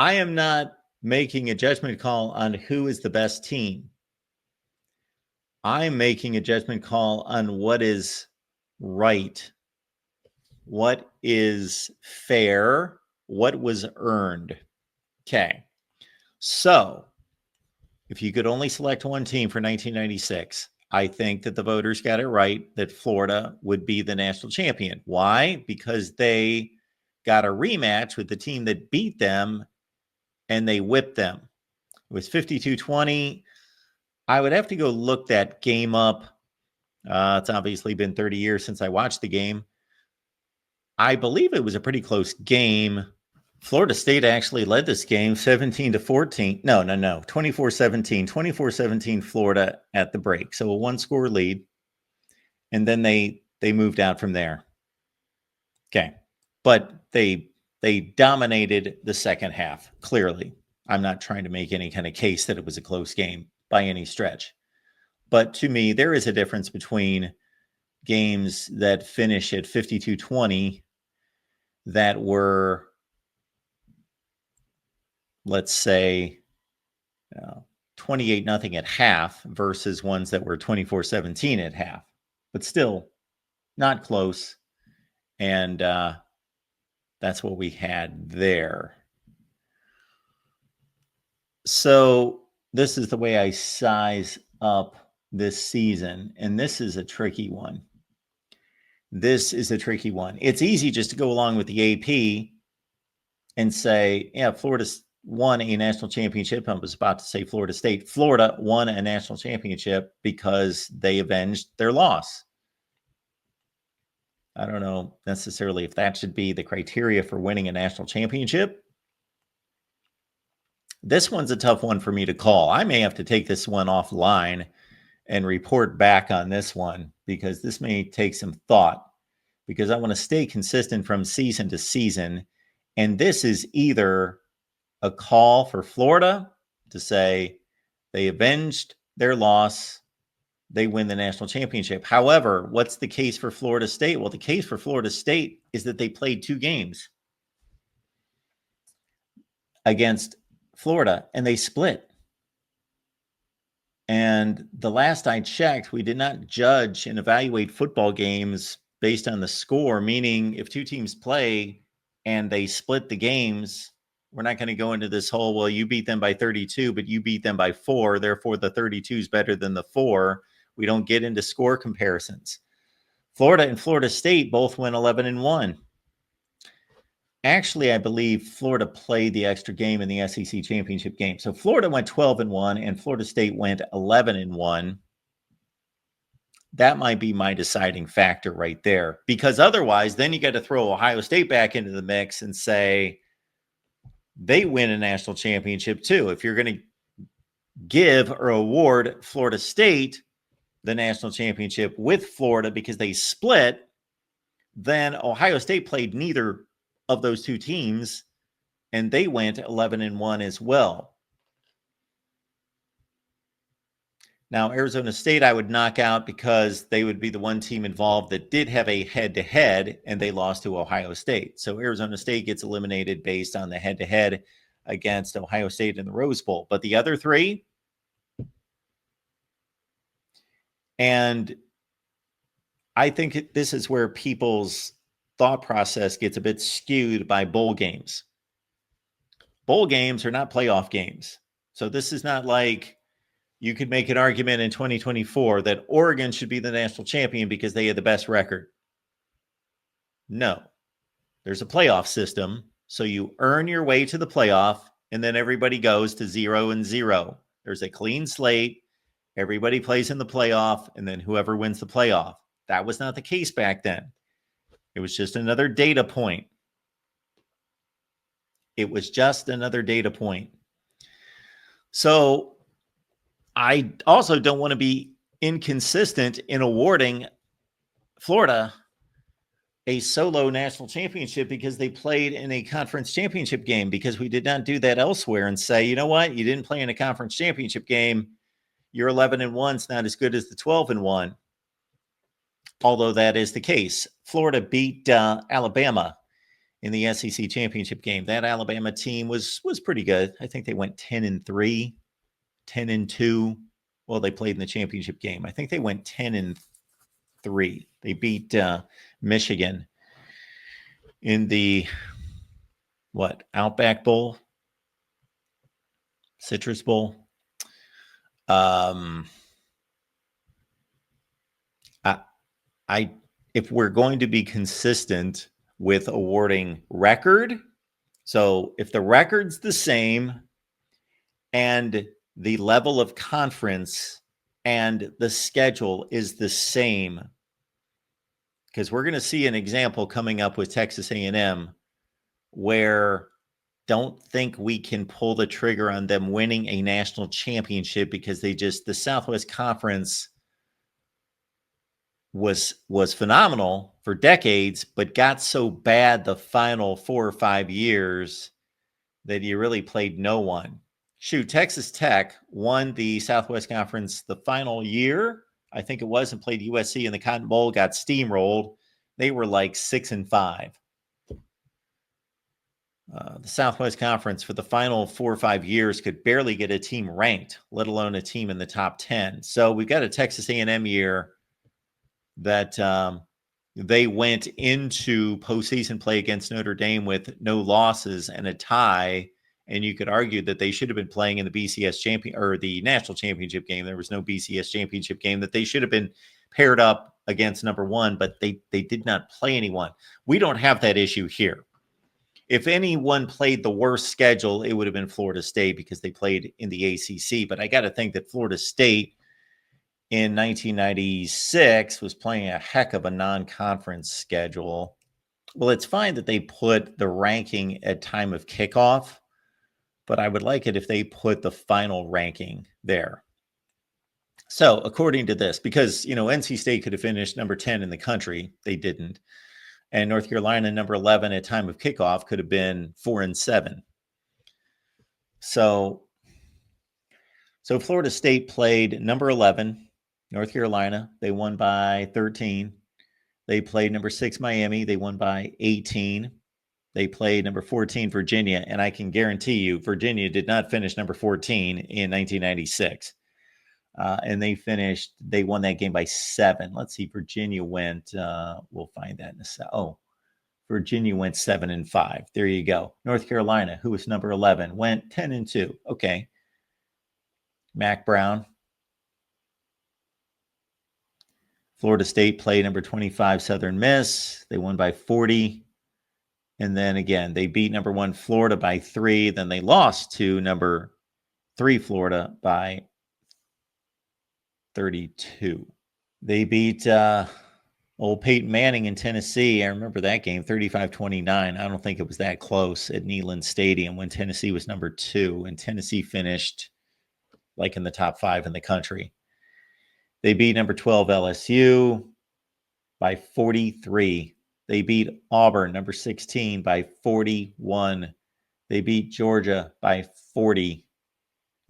I am not making a judgment call on who is the best team. I'm making a judgment call on what is right, what is fair, what was earned. Okay. So if you could only select one team for 1996, I think that the voters got it right that Florida would be the national champion. Why? Because they got a rematch with the team that beat them and they whipped them. It was 52-20. I would have to go look that game up. It's obviously been 30 years since I watched the game. I believe it was a pretty close game. Florida State actually led this game 17-14. No, 24-17. 24-17 Florida at the break. So a one-score lead. And then they moved out from there. Okay. But they dominated the second half, clearly. I'm not trying to make any kind of case that it was a close game by any stretch. But to me, there is a difference between games that finish at 52-20 that were, let's say, 28-0 at half versus ones that were 24-17 at half. But still, not close. And that's what we had there. So this is the way I size up this season. And this is a tricky one. It's easy just to go along with the AP and say, yeah, Florida's won a national championship. I was about to say Florida State. Florida won a national championship because they avenged their loss. I don't know necessarily if that should be the criteria for winning a national championship. This one's a tough one for me to call. I may have to take this one offline and report back on this one because this may take some thought because I want to stay consistent from season to season. And this is either a call for Florida to say they avenged their loss, they win the national championship. However, what's the case for Florida State? Well, the case for Florida State is that they played 2 games against Florida and they split. And the last I checked, we did not judge and evaluate football games based on the score, meaning if 2 teams play and they split the games, we're not going to go into this whole, well, you beat them by 32, but you beat them by 4. Therefore, the 32 is better than the 4. We don't get into score comparisons. Florida and Florida State both went 11-1. Actually, I believe Florida played the extra game in the SEC championship game. So Florida went 12-1 and Florida State went 11-1. That might be my deciding factor right there. Because otherwise, then you got to throw Ohio State back into the mix and say they win a national championship too. If you're going to give or award Florida State the national championship with Florida because they split, then Ohio State played neither of those 2 teams, and they went 11-1 as well. Now, Arizona State, I would knock out because they would be the one team involved that did have a head-to-head, and they lost to Ohio State. So Arizona State gets eliminated based on the head-to-head against Ohio State in the Rose Bowl. But the other 3, and I think this is where people's thought process gets a bit skewed by bowl games. Bowl games are not playoff games. So this is not like you could make an argument in 2024 that Oregon should be the national champion because they had the best record. No. There's a playoff system. So you earn your way to the playoff, and then everybody goes to 0-0. There's a clean slate. Everybody plays in the playoff, and then whoever wins the playoff. That was not the case back then. It was just another data point. So I also don't want to be inconsistent in awarding Florida a solo national championship because they played in a conference championship game, because we did not do that elsewhere and say, you know what, you didn't play in a conference championship game. Your 11-1 is not as good as the 12-1. Although that is the case. Florida beat Alabama in the SEC championship game. That Alabama team was pretty good. I think they went 10-3, 10-2. Well, they played in the championship game. I think they went 10-3. They beat Michigan in the Outback Bowl, Citrus Bowl. If we're going to be consistent with awarding record, so if the record's the same and the level of conference and the schedule is the same, because we're going to see an example coming up with Texas A&M where don't think we can pull the trigger on them winning a national championship because the Southwest Conference was phenomenal for decades, but got so bad the final 4 or 5 years that you really played no one. Shoot, Texas Tech won the Southwest Conference the final year, I think it was, and played USC in the Cotton Bowl, got steamrolled. They were like 6-5. The Southwest Conference for the final 4 or 5 years could barely get a team ranked, let alone a team in the top 10. So we've got a Texas A&M year that they went into postseason play against Notre Dame with no losses and a tie, and you could argue that they should have been playing in the BCS champion or the national championship game. There was no BCS championship game, that they should have been paired up against number one, but they did not play anyone. We don't have that issue here. If anyone played the worst schedule, it would have been Florida State because they played in the ACC. But I got to think that Florida State in 1996 was playing a heck of a non-conference schedule. Well, it's fine that they put the ranking at time of kickoff, but I would like it if they put the final ranking there. So according to this, because, NC State could have finished number 10 in the country, they didn't. And North Carolina, number 11 at time of kickoff, could have been 4-7. So Florida State played number 11, North Carolina. They won by 13. They played number 6, Miami. They won by 18. They played number 14, Virginia. And I can guarantee you, Virginia did not finish number 14 in 1996. And they won that game by 7. Let's see, Virginia went, we'll find that in a sec. Virginia went 7-5. There you go. North Carolina, who was number 11, went 10-2. Okay. Mac Brown. Florida State played number 25, Southern Miss. They won by 40. And then again, they beat number 1, Florida by 3. Then they lost to number 3, Florida by 32. They beat old Peyton Manning in Tennessee. I remember that game, 35-29. I don't think it was that close at Neyland Stadium when Tennessee was number 2, and Tennessee finished like in the top 5 in the country. They beat number 12, LSU, by 43. They beat Auburn, number 16, by 41. They beat Georgia by 40.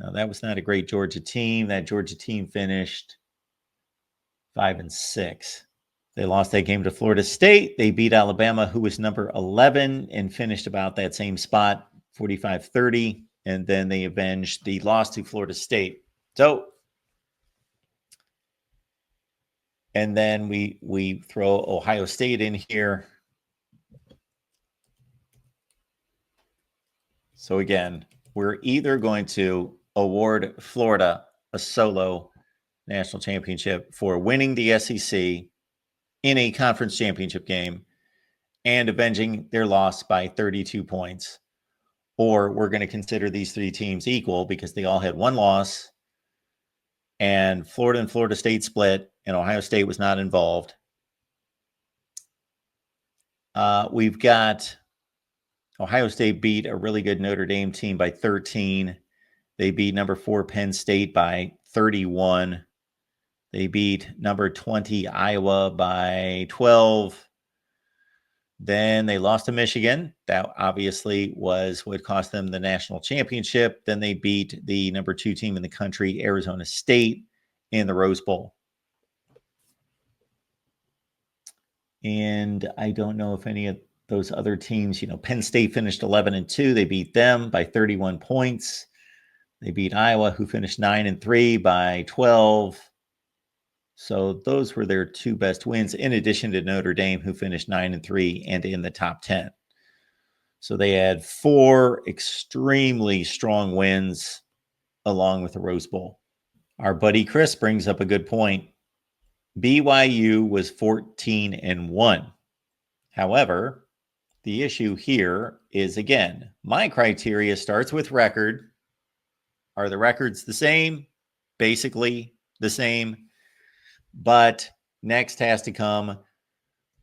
Now, that was not a great Georgia team. That Georgia team finished 5-6. They lost that game to Florida State. They beat Alabama, who was number 11, and finished about that same spot, 45-30. And then they avenged the loss to Florida State. And then we throw Ohio State in here. So again, we're either going to award Florida a solo national championship for winning the SEC in a conference championship game and avenging their loss by 32 points, or we're going to consider these 3 teams equal because they all had 1 loss, and Florida State split, and Ohio State was not involved. We've got Ohio State beat a really good Notre Dame team by 13. They beat number 4 Penn State by 31. They beat number 20 Iowa by 12. Then they lost to Michigan. That obviously was what cost them the national championship. Then they beat the number 2 team in the country, Arizona State, in the Rose Bowl. And I don't know if any of those other teams, Penn State finished 11-2. They beat them by 31 points. They beat Iowa, who finished 9-3 by 12. So those were their two best wins, in addition to Notre Dame, who finished 9-3 and in the top 10. So they had 4 extremely strong wins along with the Rose Bowl. Our buddy Chris brings up a good point. BYU was 14-1. However, the issue here is, again, my criteria starts with record. Are the records the same? Basically the same. But next has to come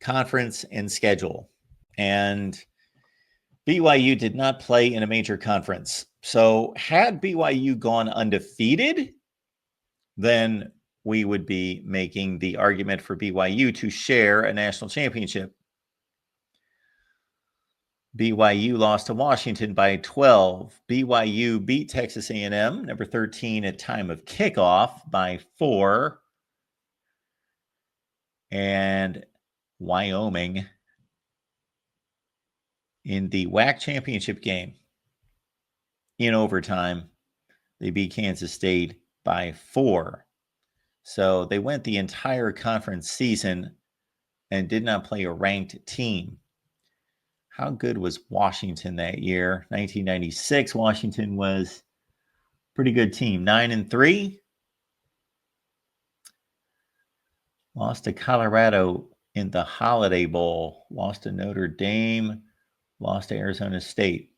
conference and schedule. And BYU did not play in a major conference. So had BYU gone undefeated, then we would be making the argument for BYU to share a national championship. BYU lost to Washington by 12. BYU beat Texas A&M, number 13 at time of kickoff, by 4. And Wyoming in the WAC championship game in overtime, they beat Kansas State by 4. So they went the entire conference season and did not play a ranked team. How good was Washington that year? 1996, Washington was a pretty good team. 9-3. Lost to Colorado in the Holiday Bowl. Lost to Notre Dame. Lost to Arizona State.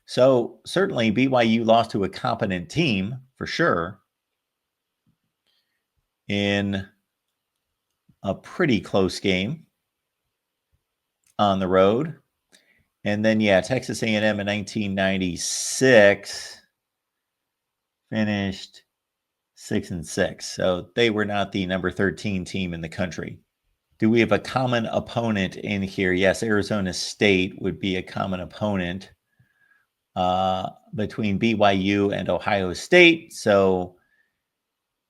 So certainly BYU lost to a competent team for sure in a pretty close game on the road. And then, Texas A&M in 1996 finished 6-6. So they were not the number 13 team in the country. Do we have a common opponent in here? Yes, Arizona State would be a common opponent between BYU and Ohio State. So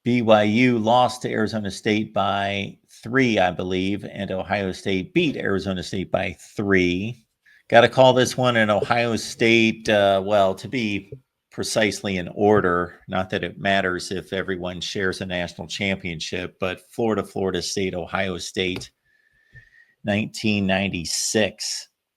BYU lost to Arizona State by 3, I believe, and Ohio State beat Arizona State by 3. Got to call this one an Ohio State, to be precisely in order, not that it matters if everyone shares a national championship, but Florida State, Ohio State, 1996.